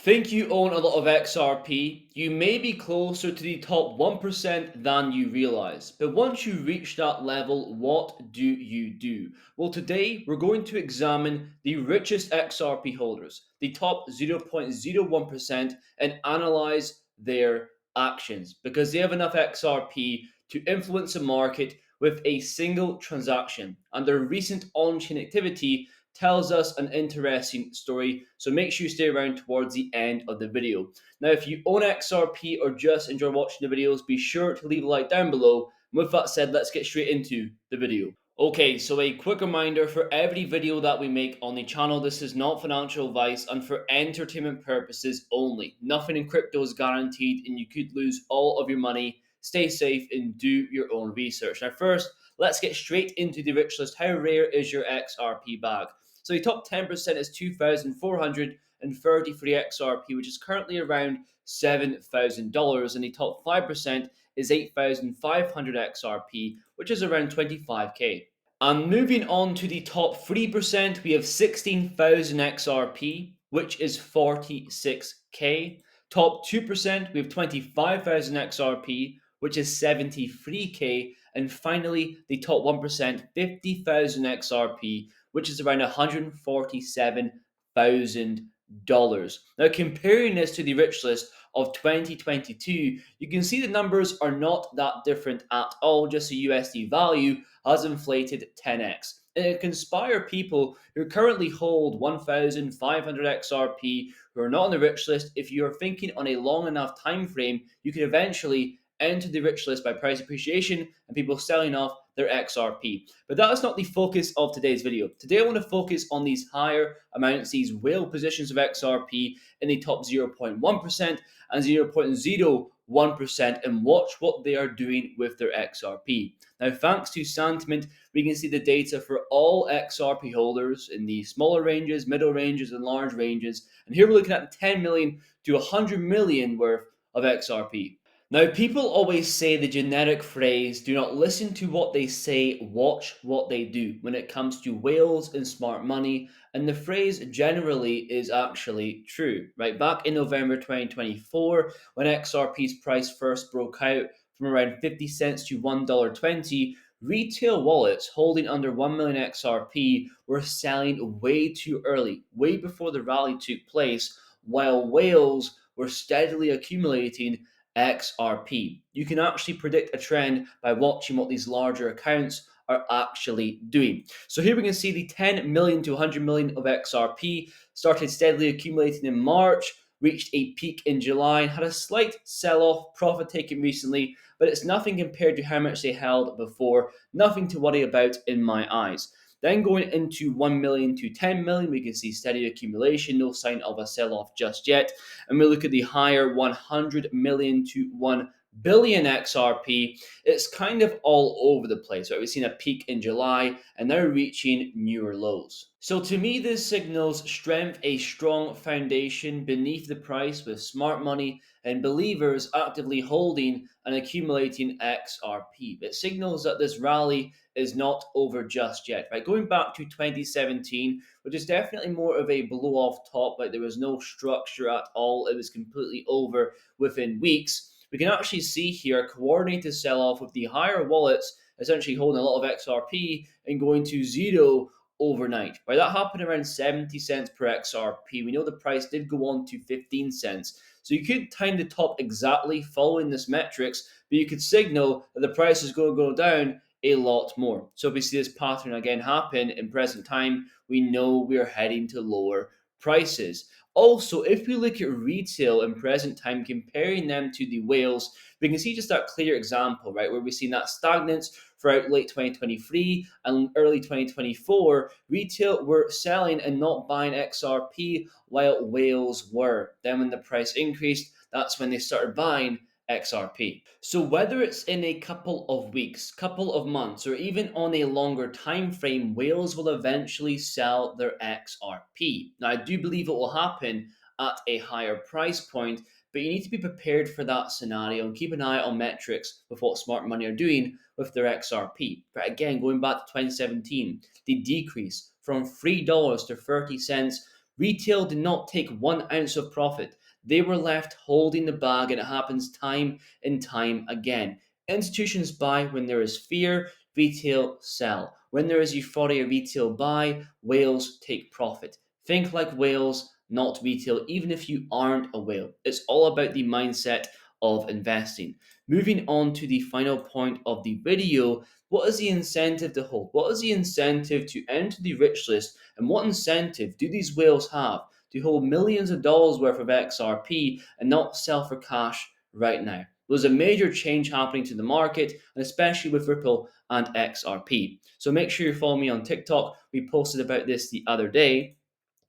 Think you own a lot of XRP? You may be closer to the top 1% than you realize. But once you reach that level, what do you do? Well, today we're going to examine the richest XRP holders, the top 0.01%, and analyze their actions because they have enough XRP to influence the market with a single transaction. And their recent on chain activity tells us an interesting story, so make sure you stay around towards the end of the video. Now, if you own XRP or just enjoy watching the videos, be sure to leave a like down below. And with that said, let's get straight into the video. Okay, so a quick reminder for every video that we make on the channel, this is not financial advice and for entertainment purposes only. Nothing in crypto is guaranteed and you could lose all of your money. Stay safe and do your own research. Now, first, let's get straight into the rich list. How rare is your XRP bag? So the top 10% is 2,433 XRP, which is currently around $7,000, and the top 5% is 8,500 XRP, which is around 25k. And moving on to the top 3%, we have 16,000 XRP, which is 46k. Top 2%, we have 25,000 XRP, which is 73k. And finally, the top 1%, 50,000 XRP, which is around $147,000. Now, comparing this to the rich list of 2022, you can see the numbers are not that different at all, just the USD value has inflated 10x. And it can inspire people who currently hold 1,500 XRP who are not on the rich list. If you are thinking on a long enough time frame, you can eventually enter the rich list by price appreciation and people selling off their XRP. But that is not the focus of today's video. Today I want to focus on these higher amounts, these whale positions of XRP in the top 0.1% and 0.01%, and watch what they are doing with their XRP. Now, thanks to Sentiment, we can see the data for all XRP holders in the smaller ranges, middle ranges, and large ranges. And here we're looking at 10 million to 100 million worth of XRP. Now, people always say the generic phrase, do not listen to what they say, watch what they do, when it comes to whales and smart money. And the phrase generally is actually true, right? Back in November 2024, when XRP's price first broke out from around 50 cents to $1.20, retail wallets holding under 1 million XRP were selling way too early, way before the rally took place, while whales were steadily accumulating XRP. You can actually predict a trend by watching what these larger accounts are actually doing. So here we can see the 10 million to 100 million of XRP started steadily accumulating in March, reached a peak in July, and had a slight sell-off, profit taken recently, but it's nothing compared to how much they held before. Nothing to worry about in my eyes. Then going into 1 million to 10 million, we can see steady accumulation, no sign of a sell off just yet. And we look at the higher 100 million to 1 billion XRP, it's kind of all over the place. Right? We've seen a peak in July and now reaching newer lows. So to me, this signals strength, a strong foundation beneath the price with smart money and believers actively holding and accumulating XRP. It signals that this rally is not over just yet. Right, going back to 2017, which is definitely more of a blow off top, like there was no structure at all, it was completely over within weeks. We can actually see here a coordinated sell off with the higher wallets essentially holding a lot of XRP and going to zero overnight. Right, that happened around 70 cents per XRP. We know the price did go on to 15 cents. So you could time the top exactly following this metrics, but you could signal that the price is going to go down a lot more. So if we see this pattern again happen in present time, we know we are heading to lower prices. Also, if we look at retail in present time, comparing them to the whales, we can see just that clear example, right, where we've seen that stagnance throughout late 2023 and early 2024. Retail were selling and not buying XRP while whales were. Then when the price increased, that's when they started buying XRP. So whether it's in a couple of weeks, couple of months, or even on a longer time frame, whales will eventually sell their XRP. Now I do believe it will happen at a higher price point, but you need to be prepared for that scenario and keep an eye on metrics with what smart money are doing with their XRP. But again, going back to 2017, the decrease from $3 to 30 cents Retail did not take 1 ounce of profit. They were left holding the bag, and it happens time and time again. Institutions buy when there is fear, retail sell. When there is euphoria, retail buy, whales take profit. Think like whales, not retail, even if you aren't a whale. It's all about the mindset of investing. Moving on to the final point of the video, what is the incentive to hold? What is the incentive to enter the rich list? And what incentive do these whales have to hold millions of dollars worth of XRP and not sell for cash right now? There's a major change happening to the market, and especially with Ripple and XRP. So make sure you follow me on TikTok. We posted about this the other day.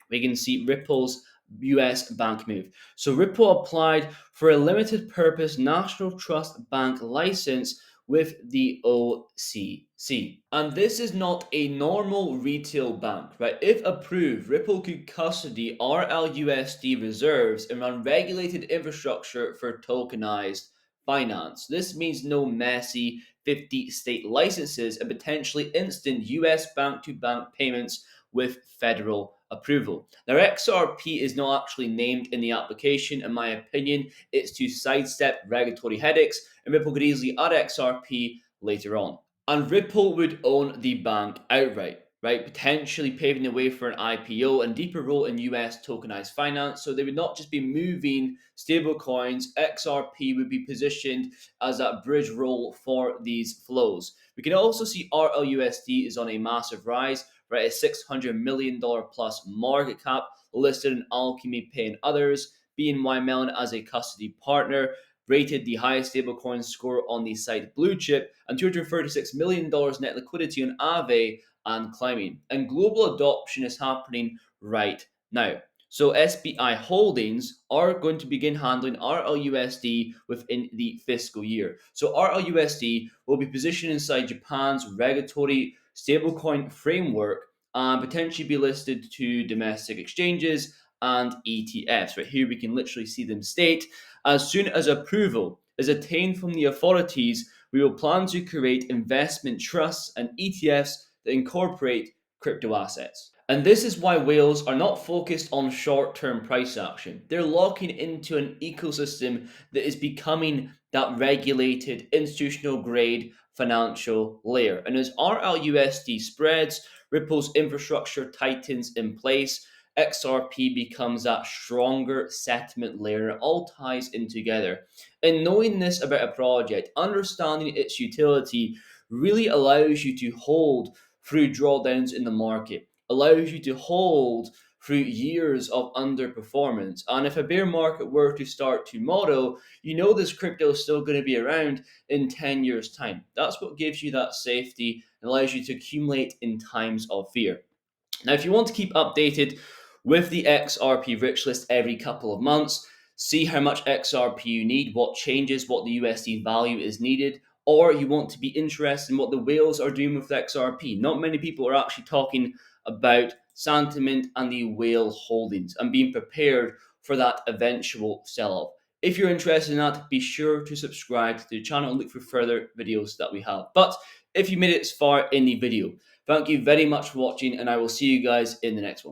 We can see Ripple's US bank move. So Ripple applied for a limited purpose National Trust Bank license with the OCC. And this is not a normal retail bank, right? If approved, Ripple could custody RLUSD reserves and run regulated infrastructure for tokenized finance. This means no messy 50 state licenses and potentially instant US bank to bank payments with federal approval. Now, XRP is not actually named in the application. In my opinion, it's to sidestep regulatory headaches, and Ripple could easily add XRP later on. And Ripple would own the bank outright, right? Potentially paving the way for an IPO and deeper role in US tokenized finance. So they would not just be moving stablecoins, XRP would be positioned as that bridge role for these flows. We can also see RLUSD is on a massive rise, right? A $600 million plus market cap, listed in Alchemy Pay and others. BNY Mellon as a custody partner, rated the highest stablecoin score on the site Blue Chip, and $236 million net liquidity on Aave and climbing. And global adoption is happening right now. So SBI Holdings are going to begin handling RLUSD within the fiscal year. So RLUSD will be positioned inside Japan's regulatory stablecoin framework and potentially be listed to domestic exchanges and ETFs. Right here we can literally see them state, as soon as approval is attained from the authorities, we will plan to create investment trusts and ETFs that incorporate crypto assets. And this is why whales are not focused on short term price action. They're locking into an ecosystem that is becoming that regulated, institutional grade financial layer. And as RLUSD spreads, Ripple's infrastructure tightens in place, XRP becomes that stronger settlement layer. It all ties in together. And knowing this about a project, understanding its utility, really allows you to hold through drawdowns in the market, allows you to hold through years of underperformance. And if a bear market were to start tomorrow, you know this crypto is still going to be around in 10 years' time. That's what gives you that safety and allows you to accumulate in times of fear. Now, if you want to keep updated with the XRP rich list every couple of months, see how much XRP you need, what changes, what the USD value is needed, or you want to be interested in what the whales are doing with XRP. Not many people are actually talking about sentiment and the whale holdings and being prepared for that eventual sell off. If you're interested in that, be sure to subscribe to the channel and look for further videos that we have. But if you made it this far in the video, thank you very much for watching, and I will see you guys in the next one.